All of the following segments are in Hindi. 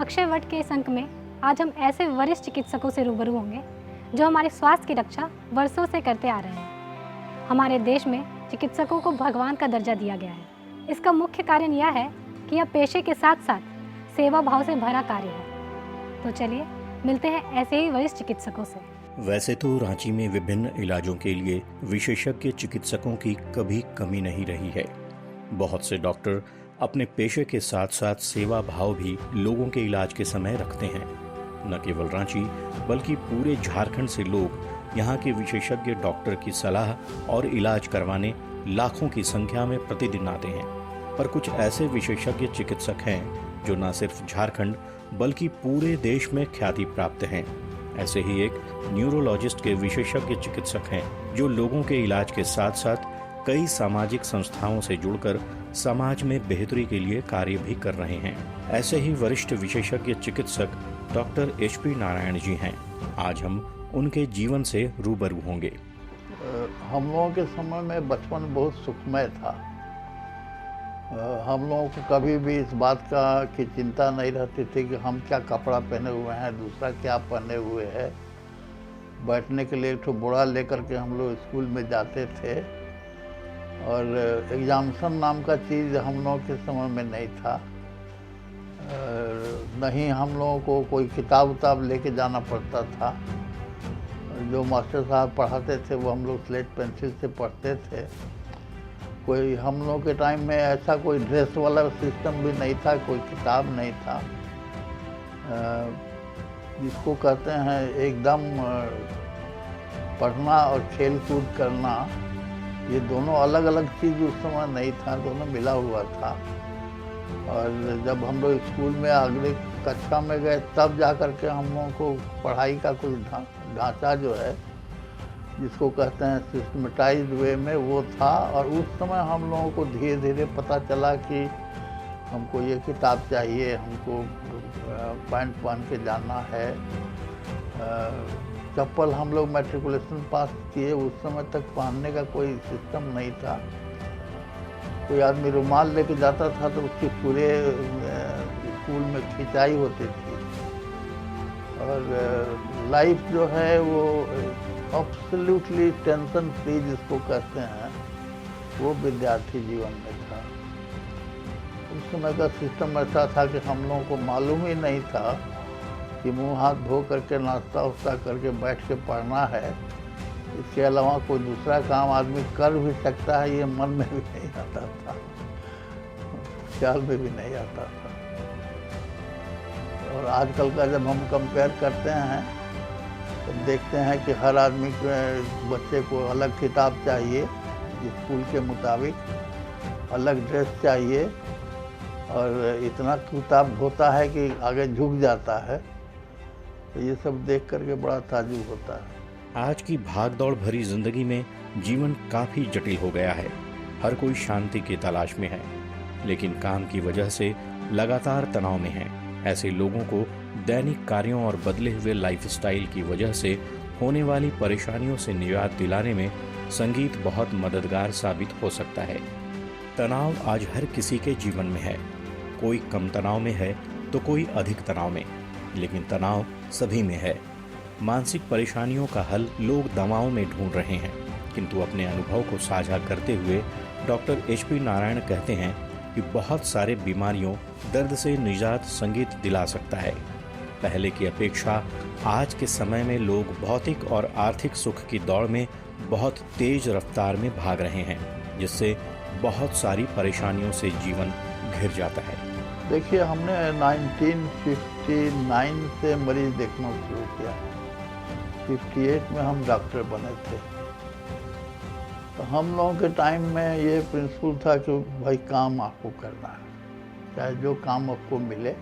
अक्षय वट के इस अंक में आज हम ऐसे वरिष्ठ चिकित्सकों से रूबरू होंगे जो हमारे स्वास्थ्य की रक्षा वर्षों से करते आ रहे हैं। हमारे देश में चिकित्सकों को भगवान का दर्जा दिया गया है। इसका मुख्य कारण यह है कि यह पेशे के साथ साथ सेवा भाव से भरा कार्य है। तो चलिए मिलते हैं ऐसे ही वरिष्ठ चिकित्सकों से। वैसे तो रांची में विभिन्न इलाजों के लिए विशेषज्ञ चिकित्सकों की कभी कमी नहीं रही है। बहुत से डॉक्टर अपने पेशे के साथ साथ सेवा भाव भी लोगों के इलाज के समय रखते हैं। न केवल रांची बल्कि पूरे झारखंड से लोग यहाँ के विशेषज्ञ डॉक्टर की सलाह और इलाज करवाने लाखों की संख्या में प्रतिदिन आते हैं। पर कुछ ऐसे विशेषज्ञ चिकित्सक हैं जो न सिर्फ झारखंड बल्कि पूरे देश में ख्याति प्राप्त हैं। ऐसे ही एक न्यूरोलॉजिस्ट के विशेषज्ञ चिकित्सक हैं जो लोगों के इलाज के साथ साथ कई सामाजिक संस्थाओं से जुड़कर समाज में बेहतरी के लिए कार्य भी कर रहे हैं। ऐसे ही वरिष्ठ विशेषज्ञ चिकित्सक डॉक्टर HP नारायण जी हैं। आज हम उनके जीवन से रूबरू होंगे। हम लोगों के समय में बचपन बहुत सुखमय था। हम लोगों को कभी भी इस बात की चिंता नहीं रहती थी कि हम क्या कपड़ा पहने हुए हैं, दूसरा क्या पहने हुए है। बैठने के लिए एक ठो बोरा लेकर के हम लोग स्कूल में जाते थे और एग्जामिनेशन नाम का चीज़ हम लोगों के समय में नहीं था। नहीं हम लोगों को कोई किताब उताब लेके जाना पड़ता था। जो मास्टर साहब पढ़ाते थे वो हम लोग स्लेट पेंसिल से पढ़ते थे। कोई हम लोग के टाइम में ऐसा कोई ड्रेस वाला सिस्टम भी नहीं था, कोई किताब नहीं था। जिसको कहते हैं एकदम पढ़ना और खेल कूद करना, ये दोनों अलग अलग चीज़ उस समय नहीं था, दोनों मिला हुआ था। और जब हम लोग स्कूल में अगले कक्षा में गए तब जा कर के हम लोगों को पढ़ाई का कुछ ढांचा जो है जिसको कहते हैं सिस्टमेटाइज्ड वे में वो था। और उस समय हम लोगों को धीरे धीरे पता चला कि हमको ये किताब चाहिए, हमको पैंट पहन के जाना है। चप्पल हम लोग मैट्रिकुलेशन पास किए, उस समय तक पहनने का कोई सिस्टम नहीं था। कोई आदमी रुमाल लेके जाता था तो उसकी पूरे स्कूल में खिंचाई होती थी। और लाइफ जो है वो एब्सोल्युटली टेंशन फ्री जिसको कहते हैं वो विद्यार्थी जीवन में था। उस समय का सिस्टम ऐसा था कि हम लोगों को मालूम ही नहीं था कि मुंह हाथ धो करके नाश्ता उस्ता करके बैठ के पढ़ना है। इसके अलावा कोई दूसरा काम आदमी कर भी सकता है, ये मन में भी नहीं आता था, ख्याल में भी नहीं आता था। और आजकल का जब हम कंपेयर करते हैं तो देखते हैं कि हर आदमी के बच्चे को अलग किताब चाहिए स्कूल के मुताबिक, अलग ड्रेस चाहिए और इतना किताब होता है कि आगे झुक जाता है। तो ये सब देख करके बड़ा ताज्जुब होता है। आज की भागदौड़ भरी जिंदगी में जीवन काफी जटिल हो गया है। हर कोई शांति की तलाश में है, लेकिन काम की वजह से लगातार तनाव में है। ऐसे लोगों को दैनिक कार्यों और बदले हुए लाइफस्टाइल की वजह से होने वाली परेशानियों से निजात दिलाने में संगीत बहुत मददगार साबित हो सकता है। तनाव आज हर किसी के जीवन में है। कोई कम तनाव में है तो कोई अधिक तनाव में, लेकिन तनाव सभी में है। मानसिक परेशानियों का हल लोग दवाओं में ढूंढ रहे हैं, किंतु अपने अनुभव को साझा करते हुए डॉक्टर HP नारायण कहते हैं कि बहुत सारे बीमारियों दर्द से निजात संगीत दिला सकता है। पहले की अपेक्षा आज के समय में लोग भौतिक और आर्थिक सुख की दौड़ में बहुत तेज रफ्तार में भाग रहे हैं, जिससे बहुत सारी परेशानियों से जीवन घिर जाता है। देखिए, हमने 1959 से मरीज देखना शुरू किया। 58 में हम डॉक्टर बने थे। तो हम लोगों के टाइम में ये प्रिंसिपल था कि भाई काम आपको करना है, चाहे जो काम आपको मिले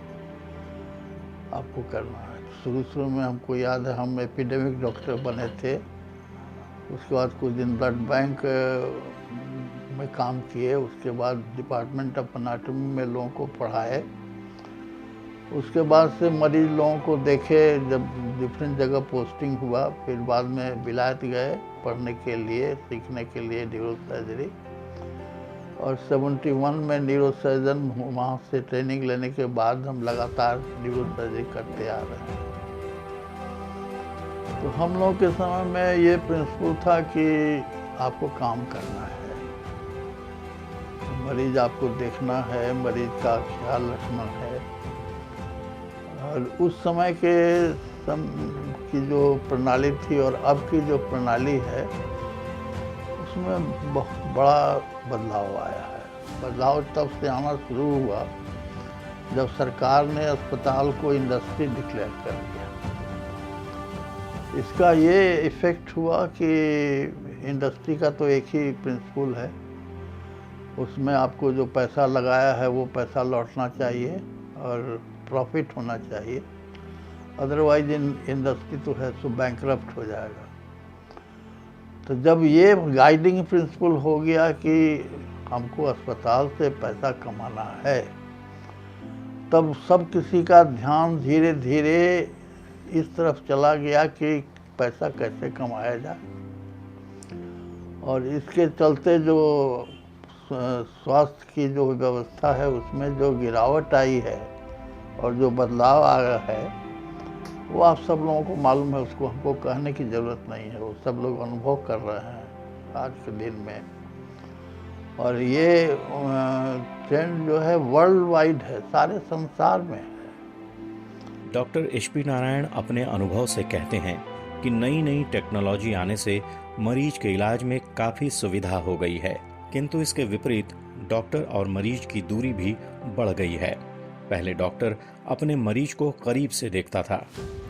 आपको करना है। शुरू में हमको याद है हम एपिडेमिक डॉक्टर बने थे। उसके बाद कुछ दिन ब्लड बैंक में काम किए। उसके बाद डिपार्टमेंट ऑफ एनाटॉमी में लोगों को पढ़ाए। उसके बाद से मरीज लोगों को देखे, जब डिफरेंट जगह पोस्टिंग हुआ। फिर बाद में विलायत गए पढ़ने के लिए, सीखने के लिए न्यूरो सर्जरी। और 71 में न्यूरो सर्जन वहाँ से ट्रेनिंग लेने के बाद हम लगातार न्यूरो सर्जरी करते आ रहे हैं। तो हम लोग के समय में ये प्रिंसिपल था कि आपको काम करना है, मरीज आपको देखना है, मरीज का ख्याल रखना है। और उस समय की जो प्रणाली थी और अब की जो प्रणाली है उसमें बहुत बड़ा बदलाव आया है। बदलाव तब से आना शुरू हुआ जब सरकार ने अस्पताल को इंडस्ट्री डिक्लेयर कर दिया। इसका ये इफ़ेक्ट हुआ कि इंडस्ट्री का तो एक ही प्रिंसिपल है, उसमें आपको जो पैसा लगाया है वो पैसा लौटना चाहिए और प्रॉफिट होना चाहिए, अदरवाइज इंडस्ट्री तो है सो बैंकरप्ट हो जाएगा। तो जब ये गाइडिंग प्रिंसिपल हो गया कि हमको अस्पताल से पैसा कमाना है, तब सब किसी का ध्यान धीरे धीरे इस तरफ चला गया कि पैसा कैसे कमाया जाए। और इसके चलते जो स्वास्थ्य की जो व्यवस्था है उसमें जो गिरावट आई है और जो बदलाव आया है वो आप सब लोगों को मालूम है, उसको हमको कहने की ज़रूरत नहीं है, वो सब लोग अनुभव कर रहे हैं आज के दिन में। और ये ट्रेंड जो है वर्ल्ड वाइड है, सारे संसार में है। डॉक्टर HP नारायण अपने अनुभव से कहते हैं कि नई नई टेक्नोलॉजी आने से मरीज के इलाज में काफ़ी सुविधा हो गई है, किंतु इसके विपरीत डॉक्टर और मरीज की दूरी भी बढ़ गई है। पहले डॉक्टर अपने मरीज को करीब से देखता था,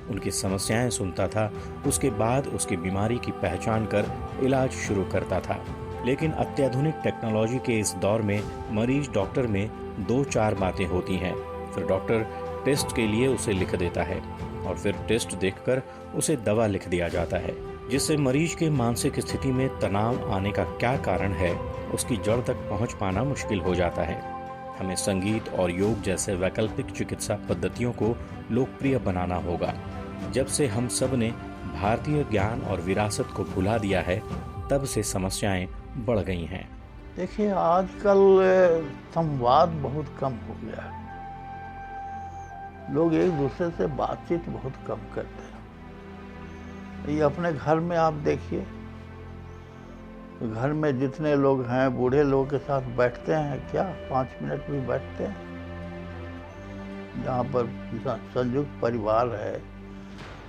उनकी समस्याएं सुनता था, उसके बाद उसकी बीमारी की पहचान कर इलाज शुरू करता था। लेकिन अत्याधुनिक टेक्नोलॉजी के इस दौर में मरीज डॉक्टर में 2-4 बातें होती हैं, फिर डॉक्टर टेस्ट के लिए उसे लिख देता है और फिर टेस्ट देखकर उसे दवा लिख दिया जाता है, जिससे मरीज के मानसिक स्थिति में तनाव आने का क्या कारण है उसकी जड़ तक पहुंच पाना मुश्किल हो जाता है। हमें संगीत और योग जैसे वैकल्पिक चिकित्सा पद्धतियों को लोकप्रिय बनाना होगा। जब से हम सब ने भारतीय ज्ञान और विरासत को भुला दिया है, तब से समस्याएं बढ़ गई हैं। देखिए, आजकल संवाद बहुत कम हो गया है, लोग एक दूसरे से बातचीत बहुत कम करते हैं। ये अपने घर में आप देखिए, घर में जितने लोग हैं बूढ़े लोगों के साथ बैठते हैं क्या? 5 मिनट भी बैठते हैं? जहाँ पर संयुक्त परिवार है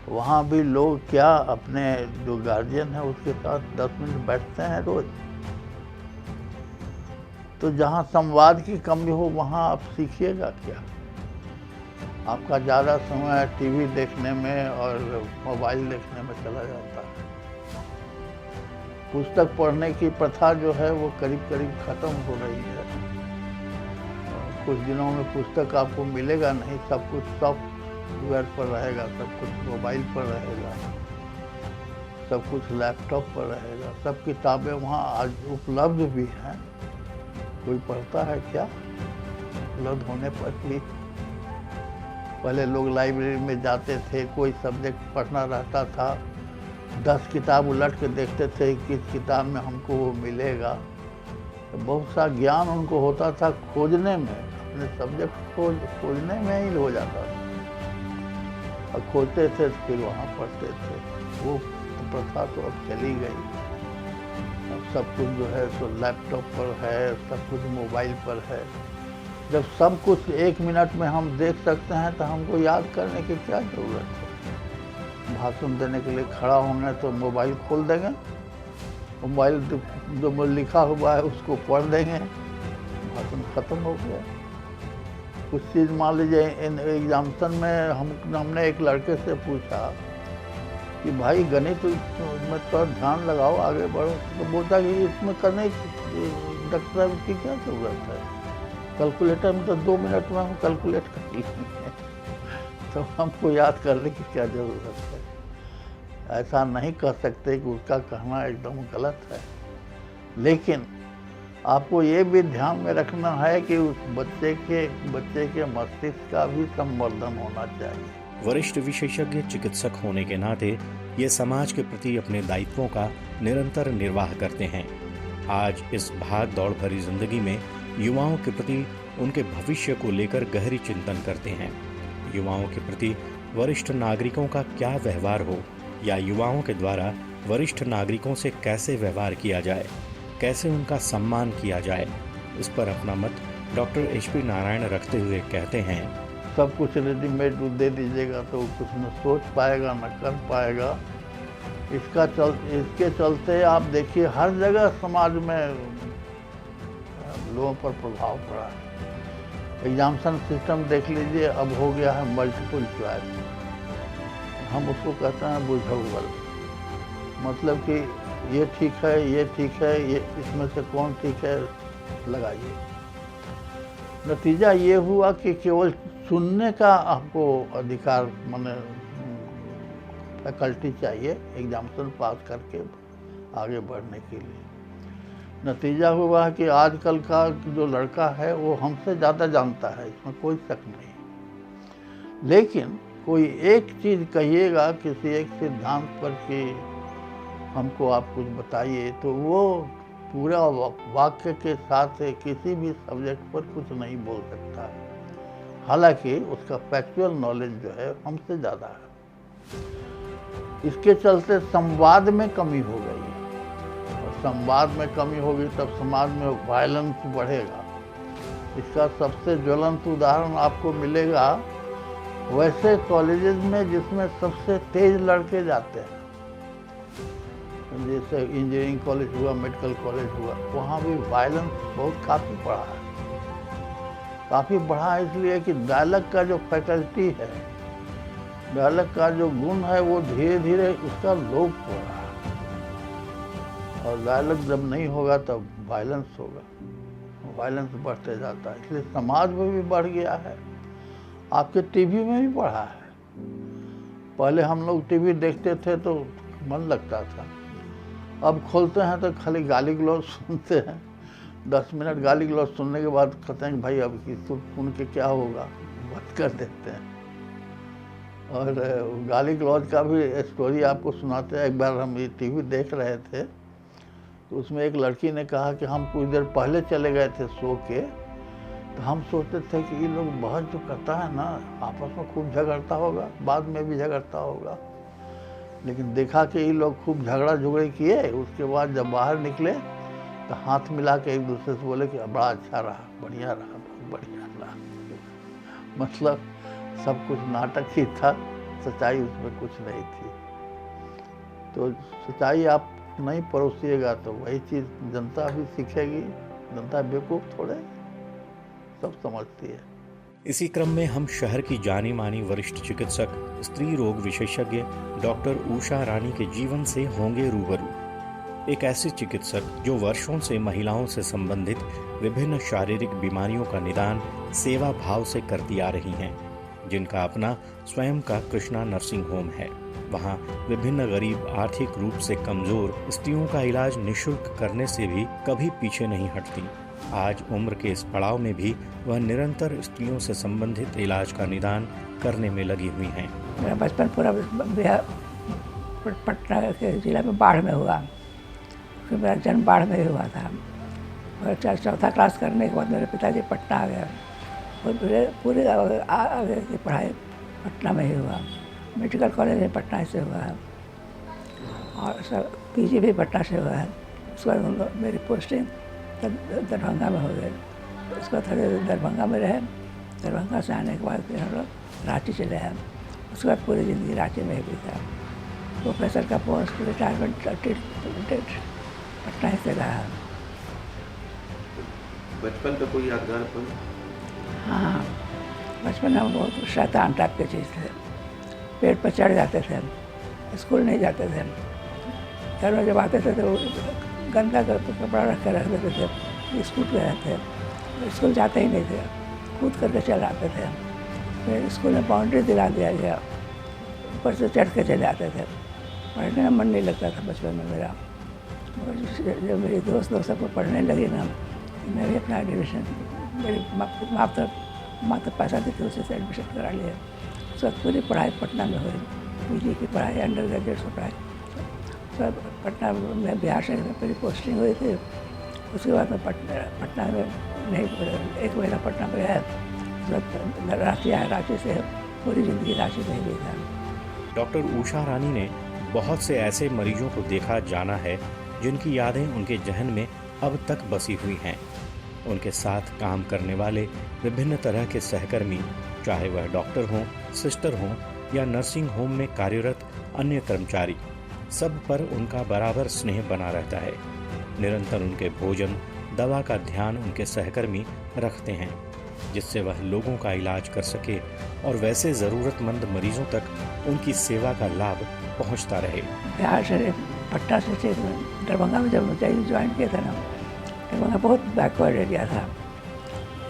वहाँ भी लोग क्या अपने जो गार्जियन है उसके साथ 10 मिनट बैठते हैं रोज? तो जहाँ संवाद की कमी हो वहाँ आप सीखिएगा क्या? आपका ज़्यादा समय टीवी देखने में और मोबाइल देखने में चला जाता है। पुस्तक पढ़ने की प्रथा जो है वो करीब करीब ख़त्म हो रही है। कुछ दिनों में पुस्तक आपको मिलेगा नहीं, सब कुछ सॉफ्टवेयर पर रहेगा, सब कुछ मोबाइल पर रहेगा, सब कुछ लैपटॉप पर रहेगा। सब किताबें वहाँ आज उपलब्ध भी हैं, कोई पढ़ता है क्या? उपलब्ध होने पर भी पहले लोग लाइब्रेरी में जाते थे, कोई सब्जेक्ट पढ़ना रहता था, 10 किताब उलट के देखते थे किस किताब में हमको वो मिलेगा। तो बहुत सा ज्ञान उनको होता था खोजने में, अपने सब्जेक्ट खोजने में ही हो जाता था और खोजते थे तो फिर वहाँ पढ़ते थे। वो प्रथा तो अब चली गई। अब सब कुछ जो है सो लैपटॉप पर है, सब कुछ मोबाइल पर है। जब सब कुछ 1 मिनट में हम देख सकते हैं तो हमको याद करने की क्या ज़रूरत है? भाषण देने के लिए खड़ा होंगे तो मोबाइल खोल देंगे, मोबाइल जो लिखा हुआ है उसको पढ़ देंगे, भाषण खत्म हो गया। कुछ चीज़ मान लीजिए एग्जामिनेशन में हमने एक लड़के से पूछा कि भाई गणित में तो ध्यान लगाओ, आगे बढ़ो, तो बोलता कि इसमें करने डॉक्टर की क्या ज़रूरत है? कैलकुलेटर में तो 2 मिनट में हम कैलकुलेट कर लेंगे, तो हमको याद करने की क्या ज़रूरत है? ऐसा नहीं कह सकते कि उसका कहना एकदम गलत है, लेकिन आपको ये भी ध्यान में रखना है कि उस बच्चे के मस्तिष्क का भी संवर्धन होना चाहिए। वरिष्ठ विशेषज्ञ चिकित्सक होने के नाते ये समाज के प्रति अपने दायित्वों का निरंतर निर्वाह करते हैं। आज इस भाग दौड़ भरी जिंदगी में युवाओं के प्रति उनके भविष्य को लेकर गहरी चिंतन करते हैं। युवाओं के प्रति वरिष्ठ नागरिकों का क्या व्यवहार हो या युवाओं के द्वारा वरिष्ठ नागरिकों से कैसे व्यवहार किया जाए, कैसे उनका सम्मान किया जाए, इस पर अपना मत डॉक्टर HP नारायण रखते हुए कहते हैं, सब कुछ रेडीमेड दे दीजिएगा तो कुछ न सोच पाएगा न कर पाएगा। इसके चलते आप देखिए हर जगह समाज में लोगों पर प्रभाव पड़ा है। एग्जामिनेशन सिस्टम देख लीजिए, अब हो गया है मल्टीपल चॉइस। हम उसको कहते हैं बुझौल, मतलब कि ये ठीक है, ये ठीक है, ये इसमें से कौन ठीक है लगाइए। नतीजा ये हुआ कि केवल चुनने का आपको अधिकार माने फैकल्टी चाहिए एग्जामिनेशन पास करके आगे बढ़ने के लिए। नतीजा हुआ कि आजकल का जो लड़का है वो हमसे ज़्यादा जानता है, इसमें कोई शक नहीं। लेकिन कोई एक चीज़ कहिएगा किसी एक सिद्धांत पर कि हमको आप कुछ बताइए, तो वो पूरा वाक्य के साथ किसी भी सब्जेक्ट पर कुछ नहीं बोल सकता है, हालांकि उसका फैक्चुअल नॉलेज जो है हमसे ज़्यादा है। इसके चलते संवाद में कमी हो गई, और संवाद में कमी होगी तब समाज में वायलेंस बढ़ेगा। इसका सबसे ज्वलंत उदाहरण आपको मिलेगा वैसे कॉलेजेस में जिसमें सबसे तेज लड़के जाते हैं, जैसे इंजीनियरिंग कॉलेज हुआ, मेडिकल कॉलेज हुआ, वहाँ भी वायलेंस बहुत काफ़ी बढ़ा है। काफ़ी बढ़ा इसलिए कि डायलॉग का जो फैकल्टी है, डायलॉग का जो गुण है, वो धीरे धीरे उसका लोप हो रहा है। और डायलॉग जब नहीं होगा तब वायलेंस होगा, वायलेंस बढ़ते जाता है। इसलिए समाज में भी बढ़ गया है, आपके टीवी में भी बढ़ा है। पहले हम लोग टीवी देखते थे तो मन लगता था, अब खोलते हैं तो खाली गाली गलौज सुनते हैं। 10 मिनट गाली गलौज सुनने के बाद कहते हैं कि भाई अब सुन के क्या होगा, बंद कर देते हैं। और गाली गलौज का भी स्टोरी आपको सुनाते हैं। एक बार हम ये टीवी देख रहे थे तो उसमें एक लड़की ने कहा कि हम कुछ देर पहले चले गए थे सो के, तो हम सोचते थे कि ये लोग बहस जो करता है ना आपस में खूब झगड़ता होगा, बाद में भी झगड़ता होगा। लेकिन देखा कि ये लोग खूब झगड़ा झुगड़ी किए, उसके बाद जब बाहर निकले तो हाथ मिला के एक दूसरे से बोले कि बड़ा अच्छा रहा, बढ़िया रहा, बहुत बढ़िया रहा। मतलब सब कुछ नाटक ही था, सच्चाई उसमें कुछ नहीं थी। तो सच्चाई आप नहीं परोसिएगा तो वही चीज़ जनता भी सीखेगी। जनता बेवकूफ़ थोड़े, सब समझती है। इसी क्रम में हम शहर की जानी मानी वरिष्ठ चिकित्सक, स्त्री रोग विशेषज्ञ डॉक्टर उषा रानी के जीवन से होंगे रूबरू। एक ऐसे चिकित्सक जो वर्षों से महिलाओं से संबंधित विभिन्न शारीरिक बीमारियों का निदान सेवा भाव से करती आ रही हैं, जिनका अपना स्वयं का कृष्णा नर्सिंग होम है। वहाँ विभिन्न गरीब, आर्थिक रूप से कमजोर स्त्रियों का इलाज निःशुल्क करने से भी कभी पीछे नहीं हटती। आज उम्र के इस पड़ाव में भी वह निरंतर स्त्रियों से संबंधित इलाज का निदान करने में लगी हुई हैं। मेरा बचपन पूरा बिहार पटना के जिला में बाढ़ में हुआ। फिर मेरा जन्म बाढ़ में ही हुआ था। और 4th क्लास करने के बाद मेरे पिताजी पटना आ गए और पूरी आगे की पढ़ाई पटना में ही हुआ। मेडिकल कॉलेज में पटना से हुआ है और सब PG भी पटना से हुआ है। उसके बाद मेरी पोस्टिंग दरभंगा में हो गई। उसके बाद थोड़े दरभंगा में रहे। दरभंगा से आने के बाद फिर हम लोग रांची चले हैं। उसके बाद पूरी ज़िंदगी रांची में ही बीता। प्रोफेसर का पोस्ट रिटायरमेंट पटना से रहा। बचपन का कोई यादगार पल? हाँ, बचपन में बहुत शैतान टाइप के चीज़ थे। पेड़ पर चढ़ जाते थे, स्कूल नहीं जाते थे। घर में जब आते थे तो गंदा कपड़ा रख कर रख देते थे, स्कूल पे रहते, स्कूल जाते ही नहीं थे, कूद करके चले आते थे। फिर स्कूल में बाउंड्री दिला दिया गया, ऊपर से चढ़ के चले आते थे। पढ़ने में मन नहीं लगता था बचपन में मेरा। और जब मेरी दोस्त लोग सबको पढ़ने लगी ना, मैं भी अपना एडमिशन, मेरी माता पैसा दी थी, उसी से एडमिशन करा लिया। सब पूरी पढ़ाई पटना में हुई। PG की पढ़ाई, अंडर ग्रेजुएट की पढ़ाई सब पटना में। बिहार शहर में मेरी पोस्टिंग हुई थी। उसके बाद मैं पटना में नहीं, 1 महीना पटना में गया, रांची आया, रांची से पूरी ज़िंदगी रांची में ही बीता। डॉक्टर उषा रानी ने बहुत से ऐसे मरीजों को देखा जाना है जिनकी यादें उनके जहन में अब तक बसी हुई हैं। उनके साथ काम करने वाले विभिन्न तरह के सहकर्मी, चाहे वह डॉक्टर हों, सिस्टर हों या नर्सिंग होम में कार्यरत अन्य कर्मचारी, सब पर उनका बराबर स्नेह बना रहता है। निरंतर उनके भोजन, दवा का ध्यान उनके सहकर्मी रखते हैं, जिससे वह लोगों का इलाज कर सके और वैसे ज़रूरतमंद मरीजों तक उनकी सेवा का लाभ पहुंचता रहे। बिहार से पटना से दरभंगा में जब ज्वाइन किया था ना, दरभंगा बहुत बैकवर्ड एरिया था,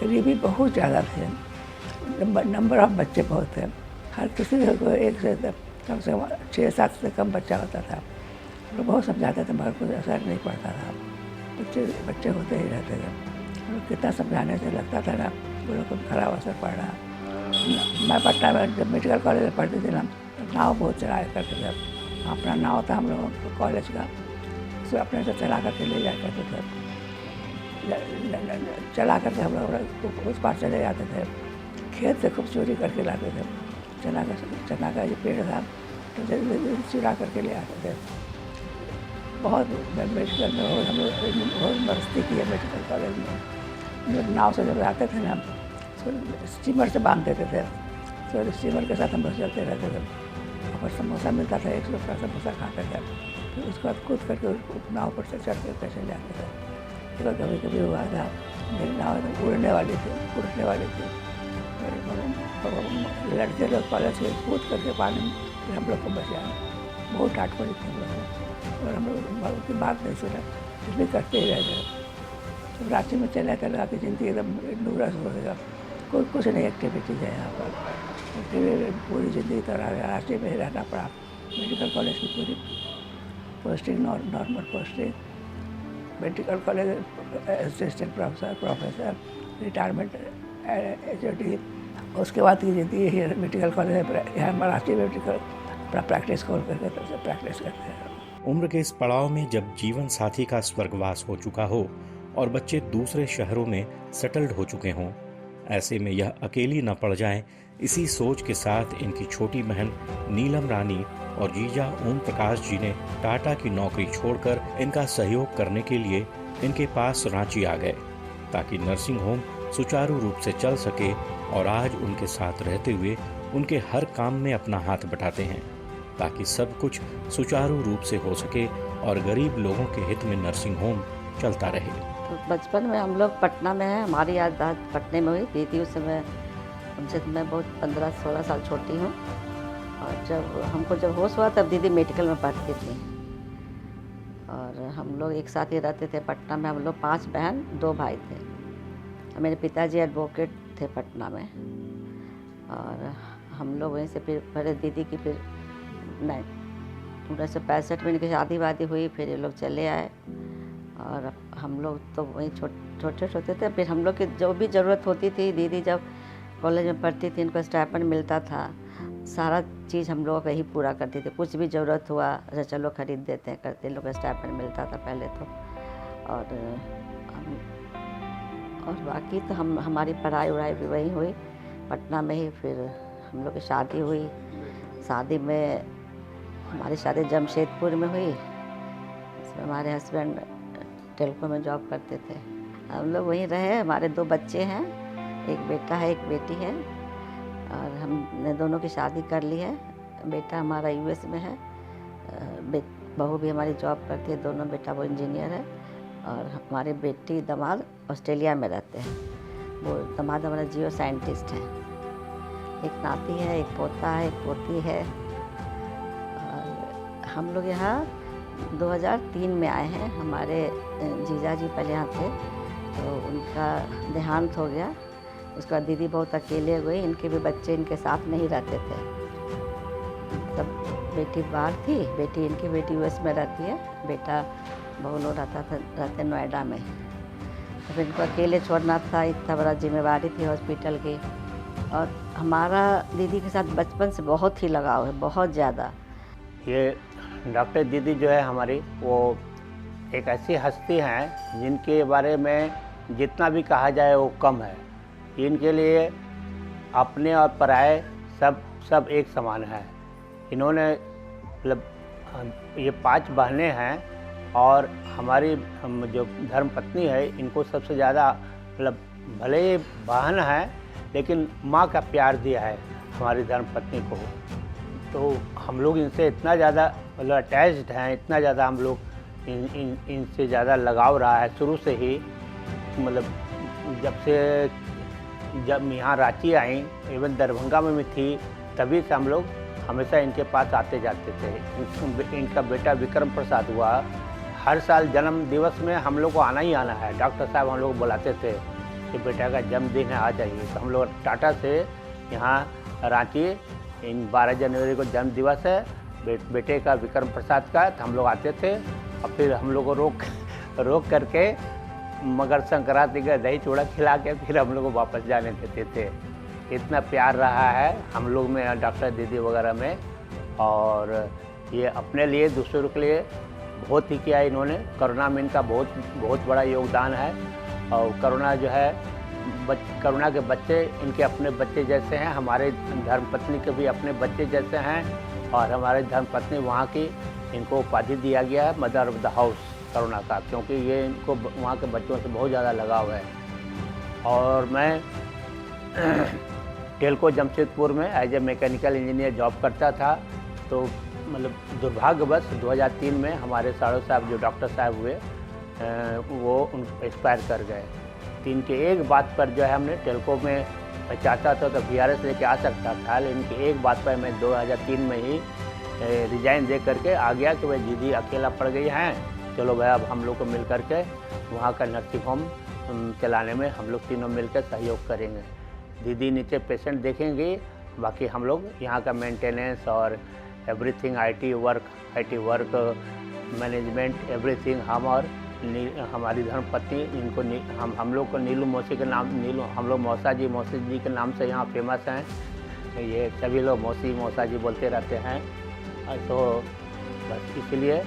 गरीबी बहुत ज़्यादा थे, नंबर ऑफ बच्चे बहुत थे, हर किसी को एक से कम से कम 6-7 से कम बच्चा होता था। लोग बहुत समझाते थे मगर कुछ असर नहीं पड़ता था, बच्चे होते ही रहते थे। लोग कितना समझाने से लगता था ना वो लोग को खराब असर पड़ रहा। मैं पटना में जब मेडिकल कॉलेज में पढ़ती थी ना, नाव बहुत चलाया करते थे, अपना नाव था हम लोगों को कॉलेज का, उसे अपने से चला करके ले जाया करते थे, चला करके हम लोग उस पार चले जाते थे, खेत से खूब चोरी करके लाते थे, चना का ये पेड़ था तो चुरा करके ले आते थे। बहुत मेडिकल में हम लोग बहुत मस्ती की है मेडिकल कॉलेज में। नाव से जब आते थे ना, स्टीमर से बांध देते थे, तो स्टीमर के साथ हम लोग चलते रहते थे। और समोसा मिलता था, 100 रुपये का समोसा खाते थे, फिर उसके बाद कूद करके नाव पर से चढ़ के कैसे जाते थे। तो कभी कभी हुआ था मेरी नाव उड़ने वाली थी, लड़के लोग कॉलेज से कूद करके पानी में, फिर हम लोग को बचाया, बहुत डांट पड़ी थी हम लोग को, और हम लोग उनकी बात नहीं सुना, फिर भी करते ही रह गए। तो रांची में चला कि ज़िंदगी एकदम नूरस हो गया, कोई कुछ नहीं एक्टिविटी है यहाँ पर, फिर पूरी ज़िंदगी तो रांची में ही रहना पड़ा। मेडिकल कॉलेज की पूरी posting normal posting, medical college assistant professor, retirement HOD, उसके बाद की ज़िंदगी ही मेडिकल कॉलेज यहाँ रांची में मेडिकल अपना प्रैक्टिस खोल करके तब से प्रैक्टिस करते हैं। उम्र के इस पड़ाव में जब जीवन साथी का स्वर्गवास हो चुका हो और बच्चे दूसरे शहरों में सेटल्ड हो चुके हों, ऐसे में यह अकेली न पड़ जाएं, इसी सोच के साथ इनकी छोटी बहन नीलम रानी और जीजा ओम प्रकाश जी ने टाटा की नौकरी छोड़कर इनका सहयोग करने के लिए इनके पास रांची आ गए, ताकि नर्सिंग होम सुचारू रूप से चल सके। और आज उनके साथ रहते हुए उनके हर काम में अपना हाथ बटाते हैं, ताकि सब कुछ सुचारू रूप से हो सके और गरीब लोगों के हित में नर्सिंग होम चलता रहे। तो बचपन में हम लोग पटना में हैं, हमारी याद पटने में हुई। दीदी उस समय उनसे मैं बहुत 15-16 साल छोटी हूँ, और जब होश हुआ तब दीदी मेडिकल में पढ़ती थी, और हम लोग एक साथ ही रहते थे पटना में। हम लोग 5 बहन 2 भाई थे। मेरे पिताजी एडवोकेट थे पटना में, और हम लोग वहीं से फिर पहले दीदी की फिर 1965 में इनकी शादी वादी हुई, फिर ये लोग चले आए, और हम लोग तो वहीं छोटे थे। फिर हम लोग की जो भी ज़रूरत होती थी, दीदी जब कॉलेज में पढ़ती थी, इनको स्टाइपेंड मिलता था, सारा चीज़ हम लोगों का ही पूरा करती थी। कुछ भी ज़रूरत हुआ, अच्छा चलो खरीद देते हैं, करते, लोग स्टाइपेंड मिलता था पहले तो। और बाकी तो हमारी पढ़ाई वढ़ाई भी वहीं हुई पटना में ही। फिर हम लोग की शादी हुई, शादी में हमारी शादी जमशेदपुर में हुई। इसमें हमारे हस्बैंड टेल्को में जॉब करते थे, हम लोग वहीं रहे। हमारे 2 बच्चे हैं, एक बेटा है एक बेटी है, और हमने दोनों की शादी कर ली है। बेटा हमारा US में है, बहू भी हमारी जॉब करती है, दोनों बेटा वो इंजीनियर है, और हमारे बेटी दामाद ऑस्ट्रेलिया में रहते हैं। वो दामाद हमारा जियो साइंटिस्ट हैं। एक नाती है, एक पोता है, एक पोती है। और हम लोग यहाँ 2003 में आए हैं। हमारे जीजा जी पहले यहाँ थे, तो उनका देहांत हो गया। उसके बाद दीदी बहुत अकेले हुई, इनके भी बच्चे इनके साथ नहीं रहते थे। तब बेटी बाहर थी, इनकी बेटी US में रहती है, बेटा बहू लोग रहते नोएडा में। तो फिर इनको अकेले छोड़ना था, इतना बड़ा जिम्मेवारी थी हॉस्पिटल की। और हमारा दीदी के साथ बचपन से बहुत ही लगाव है, बहुत ज़्यादा। ये डॉक्टर दीदी जो है हमारी, वो एक ऐसी हस्ती हैं जिनके बारे में जितना भी कहा जाए वो कम है। इनके लिए अपने और पराये सब एक समान है। इन्होंने मतलब ये 5 बहनें हैं और हमारी जो धर्मपत्नी है इनको सबसे ज़्यादा मतलब भले ही बहन है लेकिन माँ का प्यार दिया है हमारी धर्मपत्नी को। तो हम लोग इनसे इतना ज़्यादा मतलब अटैच्ड हैं, इतना ज़्यादा हम लोग इनसे ज़्यादा लगाव रहा है शुरू से ही। मतलब जब यहाँ रांची आई, इवन दरभंगा में भी थी, तभी से हम लोग हमेशा इनके पास आते जाते थे। इनका बेटा विक्रम प्रसाद हुआ, हर साल जन्म दिवस में हम लोग को आना ही आना है। डॉक्टर साहब हम लोग बुलाते थे कि बेटा का जन्मदिन है आ जाइए। तो हम लोग टाटा से यहाँ रांची इन 12 जनवरी को जन्म दिवस है बेटे का विक्रम प्रसाद का, तो हम लोग आते थे और फिर हम लोग को रोक करके मकर संक्रांति का दही चूड़ा खिला के फिर हम लोग को वापस जाने देते थे। इतना प्यार रहा है हम लोग में, डॉक्टर दीदी वगैरह में। और ये अपने लिए दूसरों के लिए बहुत ही किया इन्होंने। कोरोना में इनका बहुत बड़ा योगदान है। और कोरोना जो है कोरोना के बच्चे इनके अपने बच्चे जैसे हैं, हमारे धर्मपत्नी के भी अपने बच्चे जैसे हैं। और हमारे धर्मपत्नी वहाँ की इनको उपाधि दिया गया है mother of the house corona का, क्योंकि ये इनको वहाँ के बच्चों से बहुत ज़्यादा लगाव है। और मैं टेल्को जमशेदपुर में as a mechanical engineer job करता था। तो मतलब दुर्भाग्यवश 2003 में हमारे साड़ो साहब जो डॉक्टर साहब हुए वो एक्सपायर कर गए। तो इनके एक बात पर जो है हमने टेल्को में चाहता था तो VRS लेके आ सकता था, लेकिन इनकी एक बात पर मैं 2003 में ही रिजाइन दे करके आ गया कि भाई दीदी अकेला पड़ गई हैं, चलो भाई अब हम लोग को मिल करके वहाँ का नर्सिंग होम चलाने में हम लोग तीनों मिलकर सहयोग करेंगे। दीदी नीचे पेशेंट देखेंगी, बाकी हम लोग यहाँ का मेंटेनेंस और everything IT work management everything हम और हमारी धर्मपत्नी इनको हम लोग को नीलू मौसी के नाम हम लोग मौसा जी के नाम से यहाँ फेमस हैं। ये सभी लोग मौसा जी बोलते रहते हैं। तो बस इसलिए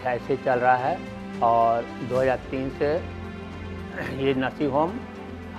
ऐसे चल रहा है। और 2003 से ये नर्सिंग होम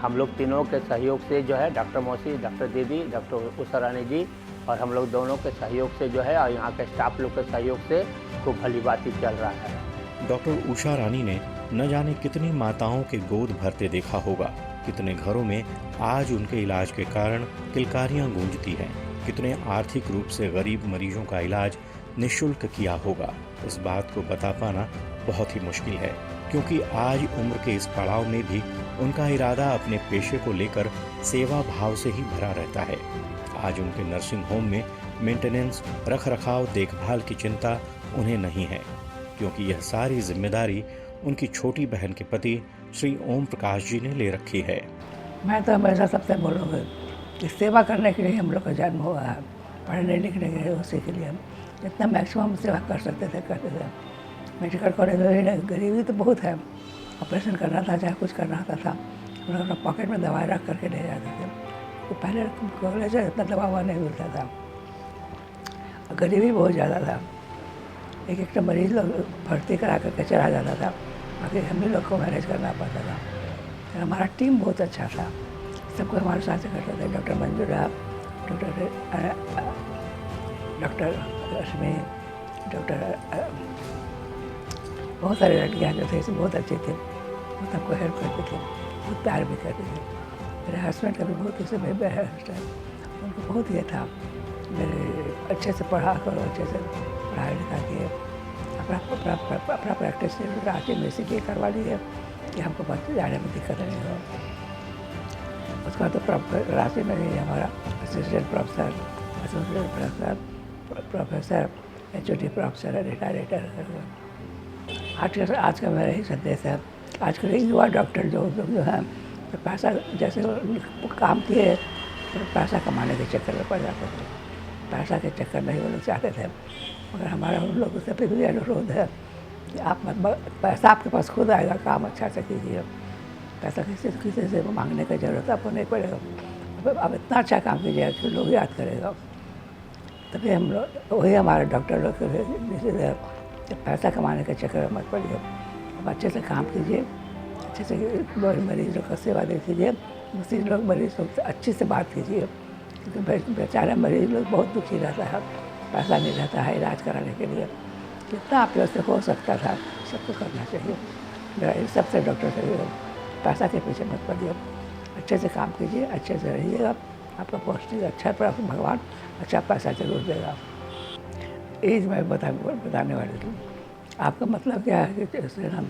हम लोग तीनों के सहयोग से जो है डॉक्टर मौसी, डॉक्टर दीदी, डॉक्टर उषा रानी जी और हम लोग दोनों के सहयोग से जो है और यहाँ के स्टाफ लोग के सहयोग से खूब भली बात ही चल रहा है। डॉक्टर उषा रानी ने न जाने कितनी माताओं के गोद भरते देखा होगा, कितने घरों में आज उनके इलाज के कारण किलकारियां गूंजती हैं, कितने आर्थिक रूप से गरीब मरीजों का इलाज निःशुल्क किया होगा। इस बात को बता पाना बहुत ही मुश्किल है, क्योंकि आज उम्र के इस पड़ाव में भी उनका इरादा अपने पेशे को लेकर सेवा भाव से ही भरा रहता है। आज उनके नर्सिंग होम में मेंटेनेंस, रखरखाव, देखभाल की चिंता उन्हें नहीं है, क्योंकि यह सारी जिम्मेदारी उनकी छोटी बहन के पति श्री ओम प्रकाश जी ने ले रखी है। मैं तो हमेशा सबसे बोलूँगा कि सेवा करने के लिए हम लोग का जन्म हुआ है, पढ़ने लिखने के लिए, उसी के लिए हम जितना मैक्सिमम सेवा कर सकते थे करते थे। मेडिकल कॉलेज में गरीबी तो बहुत है, ऑपरेशन करना था चाहे कुछ करना था हम लोग अपना पॉकेट में दवाई रख करके ले जाते थे। तो पहले कॉलेज में इतना दवा नहीं मिलता था, गरीबी बहुत ज़्यादा था। एक मरीज लोग भर्ती करा करके चला जाता था, बाकी हम ही लोग को मैनेज करना पड़ता था। तो हमारा टीम बहुत अच्छा था, सबको हमारे साथ करते थे। डॉक्टर मंजूरा, डॉक्टर रश्मि, डॉक्टर बहुत सारे लड़कियाँ जो थे बहुत अच्छे थे, वो सबको हेल्प करते थे, बहुत प्यार भी करते थे। मेरे हस्बैंड का भी बहुत ही समय उनको बहुत ये था मेरे अच्छे से पढ़ा करो, अच्छे से पढ़ाई लिखा के अपना प्रैक्टिस रांची में से करवा लिए कि हमको बच्चे जाने में दिक्कत नहीं हो। उसका तो रांची में ही हमारा assistant professor HOD professor retire. आज का मेरा यही संदेश है, आज के युवा डॉक्टर जो हैं तो पैसा जैसे काम किए तो पैसा कमाने के चक्कर में पड़ जाते थे, पैसा के चक्कर नहीं वो लोग चाहते थे। मगर हमारा उन लोगों से फिर भी अनुरोध है कि आप पैसा आपके पास खुद आएगा, काम अच्छा से कीजिए, पैसा किसी से मांगने की ज़रूरत आपको नहीं पड़ेगा। अब इतना अच्छा काम कीजिएगा कि लोग याद करेगा, तभी हम लोग वही हमारे डॉक्टर लोग जैसे पैसा कमाने के चक्कर में मत पड़िए। अब अच्छे से काम कीजिए, अच्छे से मरीज लोग का सेवा देखिए, मरीज लोग से अच्छे से बात कीजिए, क्योंकि बेचारा मरीज लोग बहुत दुखी रहता है, पैसा नहीं रहता है इलाज कराने के लिए। जितना आप लोग से हो सकता था सबको करना चाहिए। मेरा ये सबसे डॉक्टर से पैसा के पीछे मत पड़िए, अच्छे से काम कीजिए, अच्छे से रहिएगा, आपका पौष्टिक अच्छा पर आपको भगवान अच्छा पैसा जरूर देगा। यही मैं बताने वाली थी। आपका मतलब क्या है कि जैसे हम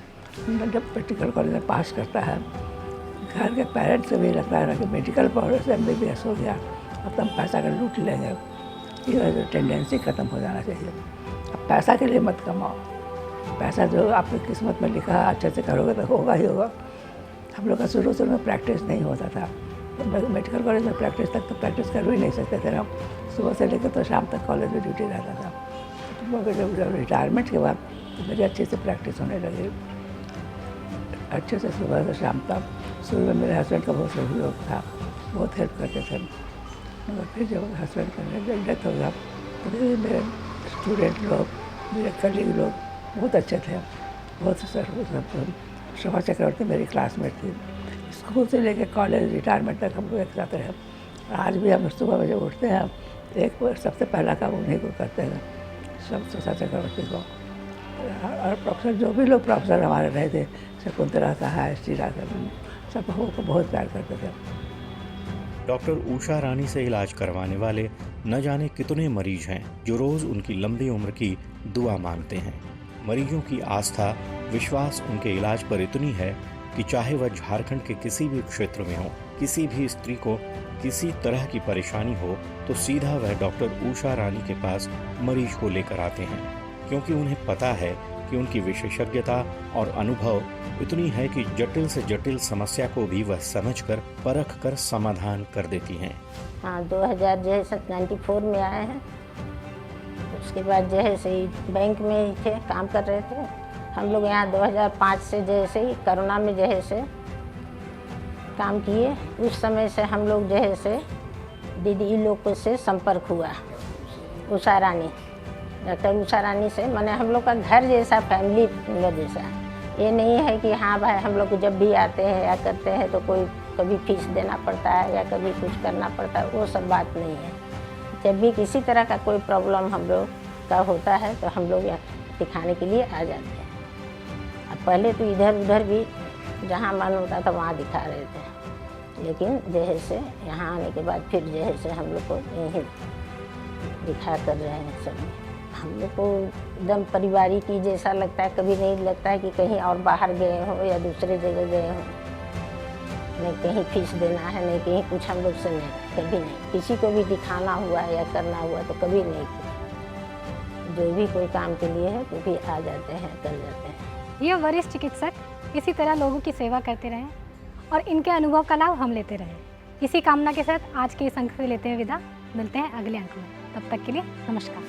जब मेडिकल कॉलेज में पास करता है, घर के पेरेंट्स से भी लगता है ना कि मेडिकल पढ़ने से MBBS हो गया, अब तो हम पैसा का लूट लेंगे। ये टेंडेंसी ख़त्म हो जाना चाहिए। अब पैसा के लिए मत कमाओ, पैसा जो आपकी किस्मत में लिखा है अच्छे से करोगे तो होगा ही होगा। हम लोग का शुरू में प्रैक्टिस नहीं होता था, मेडिकल कॉलेज में प्रैक्टिस तक तो प्रैक्टिस कर भी नहीं सकते थे हम, सुबह से लेकर तो शाम तक कॉलेज में ड्यूटी रहता था। तो जब रिटायरमेंट के बाद तो मेरी अच्छे से प्रैक्टिस होने लगी, अच्छे से सुबह से शाम तक। शुरू में मेरे हस्बैंड का बहुत सहयोग था, बहुत हेल्प करते थे, मगर फिर जब हस्बैंड का डेथ हो गया तो मेरे स्टूडेंट लोग, मेरे कलीग लोग बहुत अच्छे थे, बहुत सब। शोभा चक्रवर्ती मेरी क्लासमेट थी, स्कूल से लेकर कॉलेज रिटायरमेंट तक हम लोग एक साथ रहे। आज भी हम सुबह बजे उठते हैं, एक सबसे पहला काम उन्हीं को करते हैं, सब शोभा चक्रवर्ती को। और प्रोफेसर जो भी लोग प्रोफेसर हमारे रहे थे, शकुंतला साहा, श्रीला, सब को बहुत प्यार करते थे। डॉक्टर उषा रानी से इलाज करवाने वाले न जाने कितने मरीज हैं जो रोज उनकी लंबी उम्र की दुआ मांगते हैं। मरीजों की आस्था, विश्वास उनके इलाज पर इतनी है कि चाहे वह झारखंड के किसी भी क्षेत्र में हो, किसी भी स्त्री को किसी तरह की परेशानी हो तो सीधा वह डॉक्टर उषा रानी के पास मरीज को लेकर आते हैं, क्योंकि उन्हें पता है कि उनकी विशेषज्ञता और अनुभव इतनी है कि जटिल से जटिल समस्या को भी वह समझकर, परख कर समाधान कर देती हैं। हाँ, 2094 में आए हैं। उसके बाद जैसे ही बैंक में ही थे, काम कर रहे थे हम लोग यहाँ। 2005 से जैसे ही कोरोना में जैसे काम किए, उस समय से हम लोग जैसे दीदी लोग से संपर्क हुआ, उषा रानी, डॉक्टर उषा रानी से। माने हम लोग का घर जैसा, फैमिली जैसा। ये नहीं है कि हाँ भाई हम लोग जब भी आते हैं या करते हैं तो कोई कभी फीस देना पड़ता है या कभी कुछ करना पड़ता है, वो सब बात नहीं है। जब भी किसी तरह का कोई प्रॉब्लम हम लोग का होता है तो हम लोग यहाँ दिखाने के लिए आ जाते हैं। अब पहले तो इधर उधर भी जहाँ मन होता था वहाँ दिखा रहे थे, लेकिन जैसे यहाँ आने के बाद फिर जैसे हम लोग को यहीं दिखा कर रहे हैं सब। हम लोग को एकदम पारिवारिक ही जैसा लगता है, कभी नहीं लगता है कि कहीं और बाहर गए हो या दूसरे जगह गए हो। नहीं कहीं फीस देना है, नहीं कहीं कुछ हम लोग से नहीं, कभी नहीं। किसी को भी दिखाना हुआ या करना हुआ तो कभी नहीं किया। जो भी कोई काम के लिए है तो भी आ जाते हैं, कर जाते हैं। ये वरिष्ठ चिकित्सक इसी तरह लोगों की सेवा करते रहें और इनके अनुभव का लाभ हम लेते रहें। इसी कामना के साथ आज के इस अंक से लेते हैं विदा। मिलते हैं अगले अंक में, तब तक के लिए नमस्कार।